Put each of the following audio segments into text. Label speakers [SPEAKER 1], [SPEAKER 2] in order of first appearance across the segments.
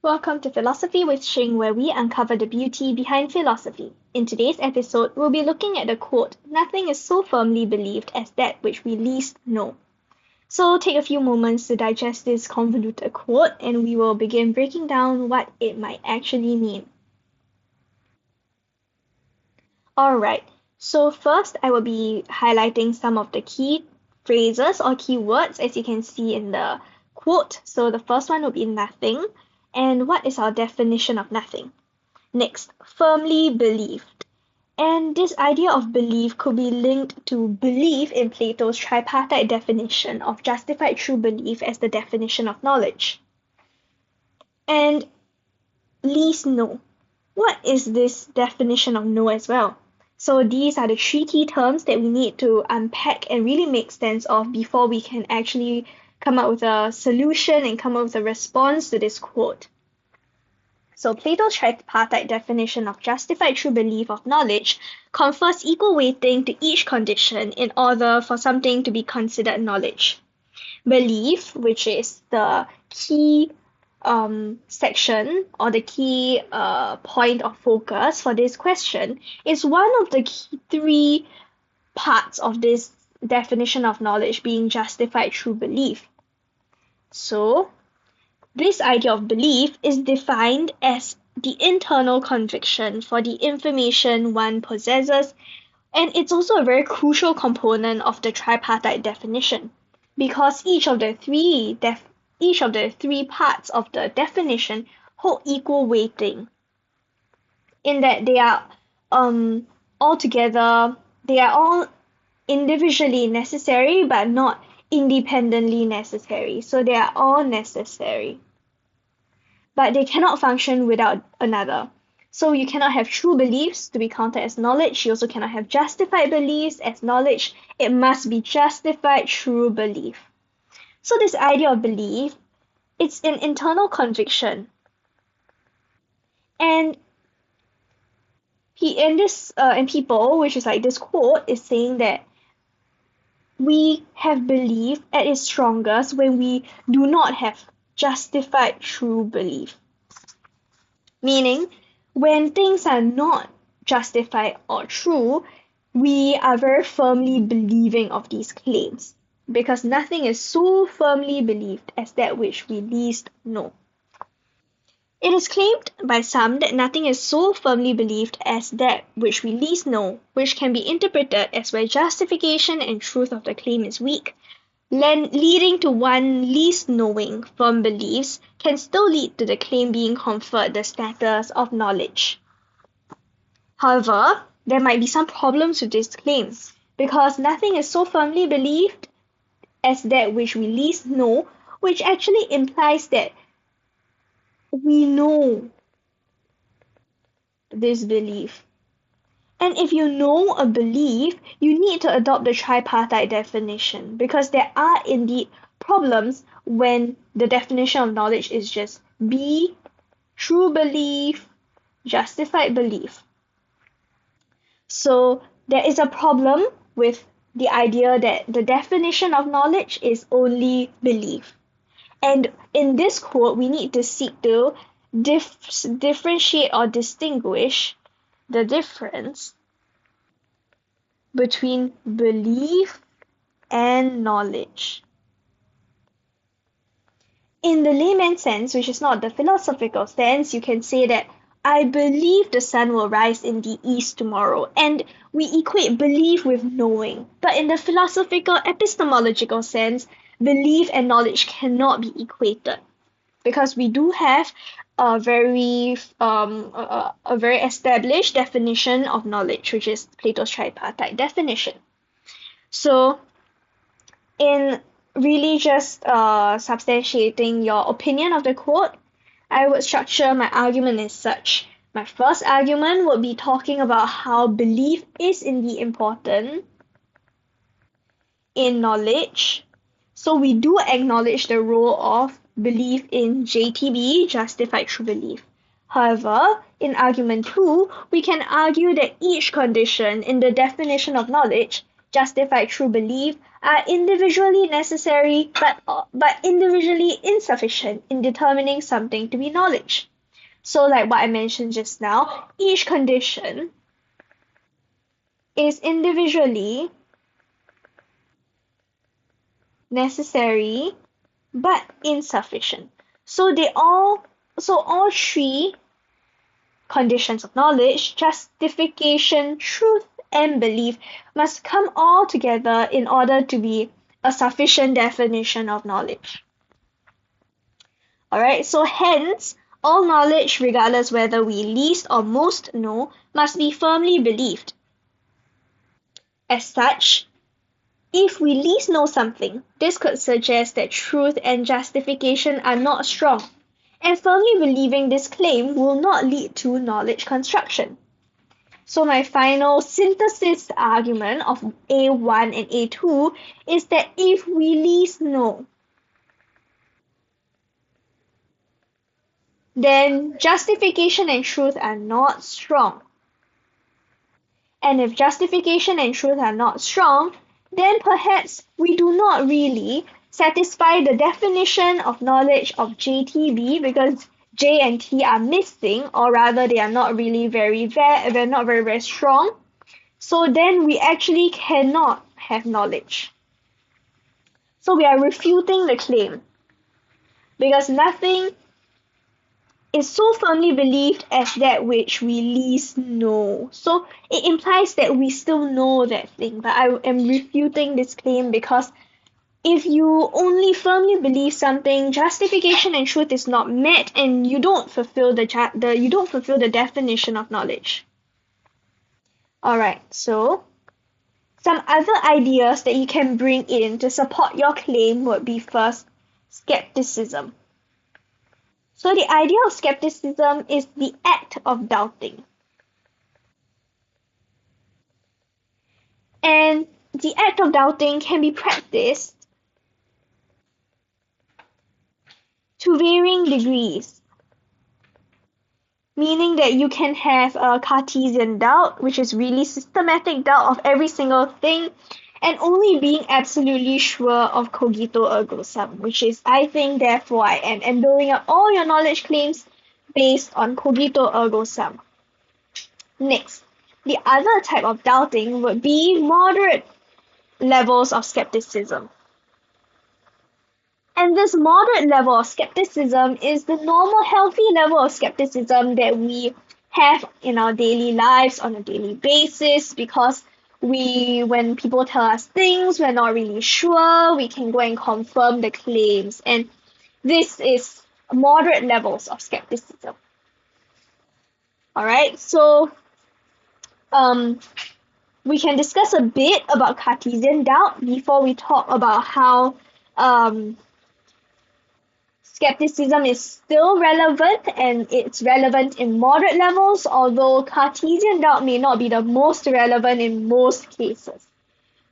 [SPEAKER 1] Welcome to Philosophy with Shing, where we uncover the beauty behind philosophy. In today's episode, we'll be looking at the quote, "Nothing is so firmly believed as that which we least know." So take a few moments to digest this convoluted quote, and we will begin breaking down what it might actually mean. Alright, so first I will be highlighting some of the key phrases or key words as you can see in the quote. So the first one will be nothing. And what is our definition of nothing? Next, firmly believed. And this idea of belief could be linked to belief in Plato's tripartite definition of justified true belief as the definition of knowledge. And least know. What is this definition of know as well? So these are the three key terms that we need to unpack and really make sense of before we can actually come up with a solution and come up with a response to this quote. So Plato's tripartite definition of justified true belief of knowledge confers equal weighting to each condition in order for something to be considered knowledge. Belief, which is the key section or the key point of focus for this question, is one of the key three parts of this definition of knowledge being justified true belief. So, this idea of belief is defined as the internal conviction for the information one possesses, and it's also a very crucial component of the tripartite definition because each of the three parts of the definition hold equal weighting in that they are all individually necessary but not independently necessary. So they are all necessary, but they cannot function without another. So you cannot have true beliefs to be counted as knowledge. You also cannot have justified beliefs as knowledge. It must be justified true belief. So this idea of belief, it's an internal conviction. And people, which is like this quote, is saying that we have belief at its strongest when we do not have justified true belief. Meaning, when things are not justified or true, we are very firmly believing of these claims because nothing is so firmly believed as that which we least know. It is claimed by some that nothing is so firmly believed as that which we least know, which can be interpreted as where justification and truth of the claim is weak, leading to one least knowing firm beliefs can still lead to the claim being conferred the status of knowledge. However, there might be some problems with this claim because nothing is so firmly believed as that which we least know, which actually implies that we know this belief. And if you know a belief, you need to adopt the tripartite definition because there are indeed problems when the definition of knowledge is just be, true belief, justified belief. So there is a problem with the idea that the definition of knowledge is only belief. And in this quote, we need to seek to differentiate or distinguish the difference between belief and knowledge. In the layman sense, which is not the philosophical sense, you can say that I believe the sun will rise in the east tomorrow, and we equate belief with knowing. But in the philosophical epistemological sense, belief and knowledge cannot be equated because we do have a very established definition of knowledge, which is Plato's tripartite definition. So, in really just substantiating your opinion of the quote, I would structure my argument as such. My first argument would be talking about how belief is indeed important in knowledge. So we do acknowledge the role of belief in JTB, justified true belief. However, in argument 2, we can argue that each condition in the definition of knowledge justified true belief are individually necessary but individually insufficient in determining something to be knowledge. So like what I mentioned just now, each condition is individually necessary but insufficient. So all three conditions of knowledge, justification, truth, and belief, must come all together in order to be a sufficient definition of knowledge. Alright, so hence, all knowledge, regardless whether we least or most know, must be firmly believed. As such, if we least know something, this could suggest that truth and justification are not strong, and firmly believing this claim will not lead to knowledge construction. So my final synthesis argument of A1 and A2 is that if we least know, then justification and truth are not strong. And if justification and truth are not strong, then perhaps we do not really satisfy the definition of knowledge of JTB because J and T are missing, or rather they are not really they're not very strong. So then we actually cannot have knowledge. So we are refuting the claim because nothing is so firmly believed as that which we least know. So it implies that we still know that thing, but I am refuting this claim because if you only firmly believe something, justification and truth is not met, and you don't fulfill the definition of knowledge. Alright, so some other ideas that you can bring in to support your claim would be first, skepticism. So the idea of skepticism is the act of doubting. And the act of doubting can be practiced to varying degrees, meaning that you can have a Cartesian doubt, which is really systematic doubt of every single thing, and only being absolutely sure of cogito ergo sum, which is I think therefore I am, and building up all your knowledge claims based on cogito ergo sum. Next, the other type of doubting would be moderate levels of skepticism. And this moderate level of skepticism is the normal healthy level of skepticism that we have in our daily lives on a daily basis because when people tell us things, we're not really sure, we can go and confirm the claims. And this is moderate levels of skepticism. Alright, so we can discuss a bit about Cartesian doubt before we talk about how skepticism is still relevant, and it's relevant in moderate levels, although Cartesian doubt may not be the most relevant in most cases.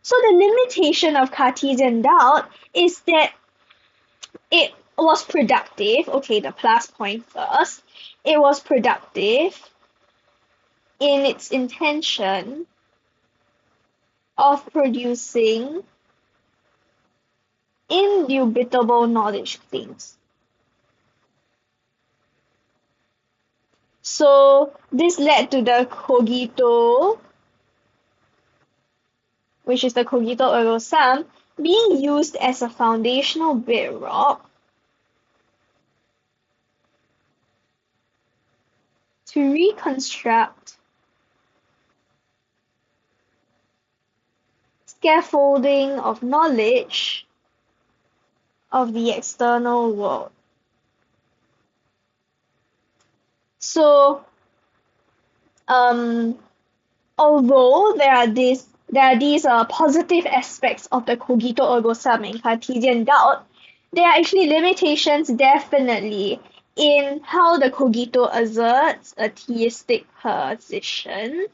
[SPEAKER 1] So the limitation of Cartesian doubt is that it was productive. Okay, the plus point first. It was productive in its intention of producing indubitable knowledge claims. So this led to the cogito, which is the cogito ergo sum, being used as a foundational bedrock to reconstruct scaffolding of knowledge of the external world. So, although there are these positive aspects of the cogito ergo sum and Cartesian doubt, there are actually limitations definitely in how the cogito asserts a theistic position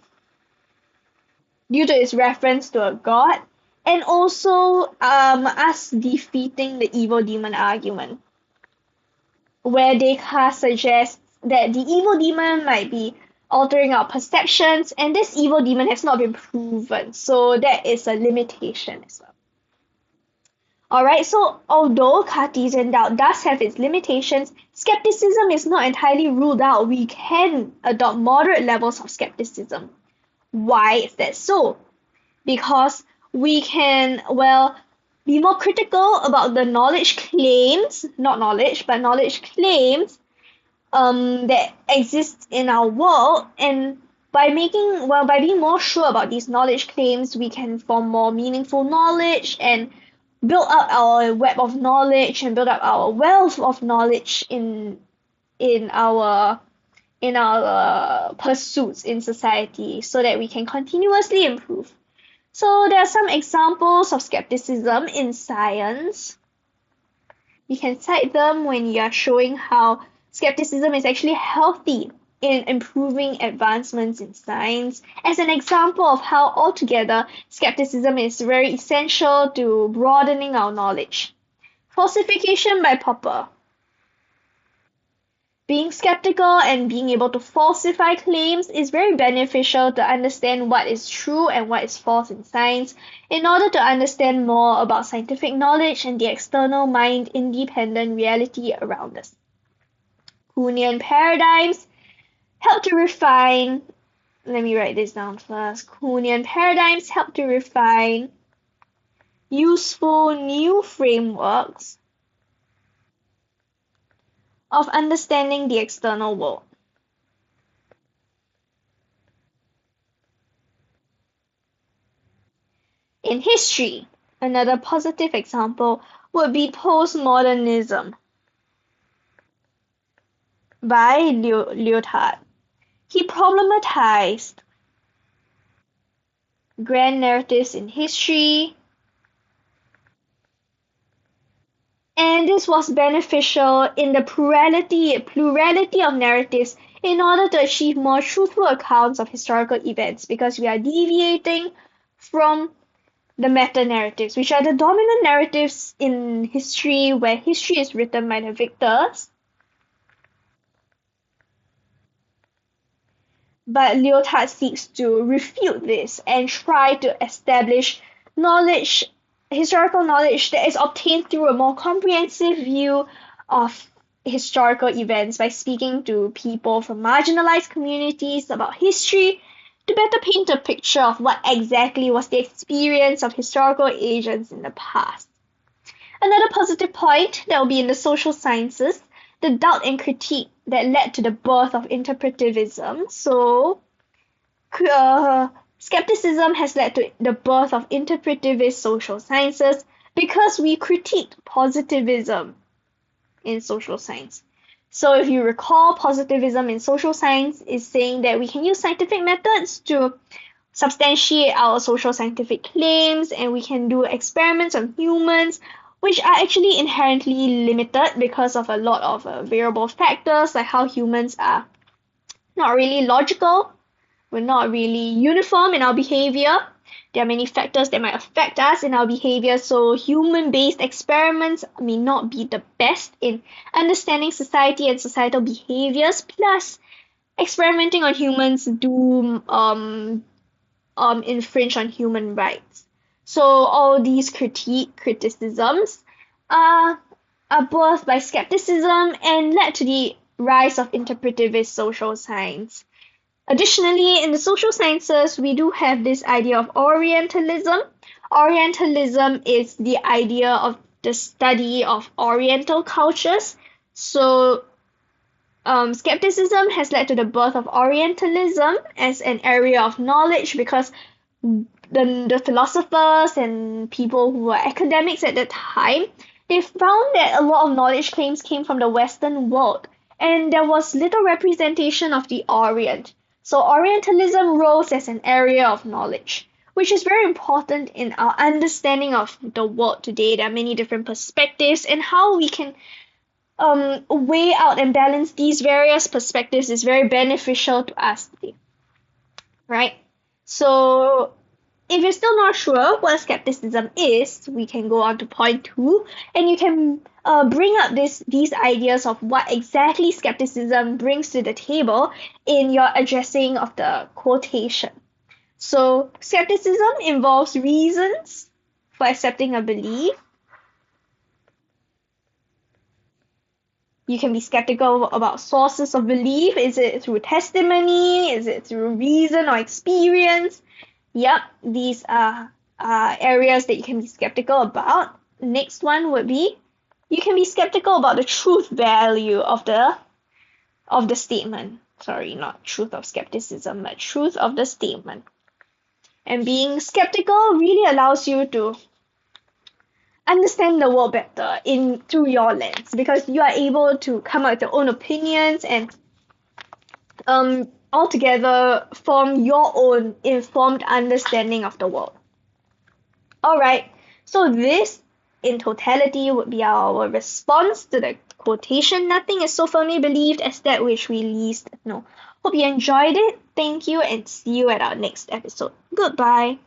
[SPEAKER 1] due to its reference to a god, and also us defeating the evil demon argument, where Descartes suggests that the evil demon might be altering our perceptions, and this evil demon has not been proven, so that is a limitation as well. Alright, so although Cartesian doubt does have its limitations, skepticism is not entirely ruled out. We can adopt moderate levels of skepticism. Why is that so? Because we can, well, be more critical about the knowledge claims, not knowledge, but knowledge claims that exist in our world, and by being more sure about these knowledge claims, we can form more meaningful knowledge and build up our web of knowledge and build up our wealth of knowledge in our pursuits in society so that we can continuously improve. So there are some examples of skepticism in science. You can cite them when you are showing how skepticism is actually healthy in improving advancements in science, as an example of how altogether skepticism is very essential to broadening our knowledge. Falsification by Popper. Being skeptical and being able to falsify claims is very beneficial to understand what is true and what is false in science, in order to understand more about scientific knowledge and the external mind-independent reality around us. Kuhnian paradigms help to refine, let me write this down first. Kuhnian paradigms help to refine useful new frameworks of understanding the external world. In history, another positive example would be postmodernism by Lyotard. He problematized grand narratives in history, and this was beneficial in the plurality of narratives in order to achieve more truthful accounts of historical events, because we are deviating from the meta-narratives, which are the dominant narratives in history, where history is written by the victors. But Lyotard seeks to refute this and try to establish knowledge, historical knowledge that is obtained through a more comprehensive view of historical events by speaking to people from marginalized communities about history to better paint a picture of what exactly was the experience of historical agents in the past. Another positive point that will be in the social sciences, the doubt and critique that led to the birth of interpretivism. So, skepticism has led to the birth of interpretivist social sciences because we critiqued positivism in social science. So if you recall, positivism in social science is saying that we can use scientific methods to substantiate our social scientific claims, and we can do experiments on humans, which are actually inherently limited because of a lot of variable factors, like how humans are not really logical, we're not really uniform in our behavior. There are many factors that might affect us in our behavior, so human-based experiments may not be the best in understanding society and societal behaviors. Plus, experimenting on humans do infringe on human rights. So all these criticisms are birthed by skepticism and led to the rise of interpretivist social science. Additionally, in the social sciences, we do have this idea of Orientalism. Orientalism is the idea of the study of Oriental cultures. So, skepticism has led to the birth of Orientalism as an area of knowledge, because the philosophers and people who were academics at the time, they found that a lot of knowledge claims came from the Western world, and there was little representation of the Orient. So Orientalism rose as an area of knowledge, which is very important in our understanding of the world today. There are many different perspectives, and how we can weigh out and balance these various perspectives is very beneficial to us today, right? So if you're still not sure what skepticism is, we can go on to point 2, and you can bring up these ideas of what exactly skepticism brings to the table in your addressing of the quotation. So skepticism involves reasons for accepting a belief. You can be skeptical about sources of belief. Is it through testimony? Is it through reason or experience? Yep, these are areas that you can be skeptical about. Next one would be you can be skeptical about the truth value of the statement. Sorry, not truth of skepticism, but truth of the statement. And being skeptical really allows you to understand the world better in through your lens, because you are able to come up with your own opinions and altogether form your own informed understanding of the world. Alright, so this in totality would be our response to the quotation, nothing is so firmly believed as that which we least know. Hope you enjoyed it. Thank you and see you at our next episode. Goodbye.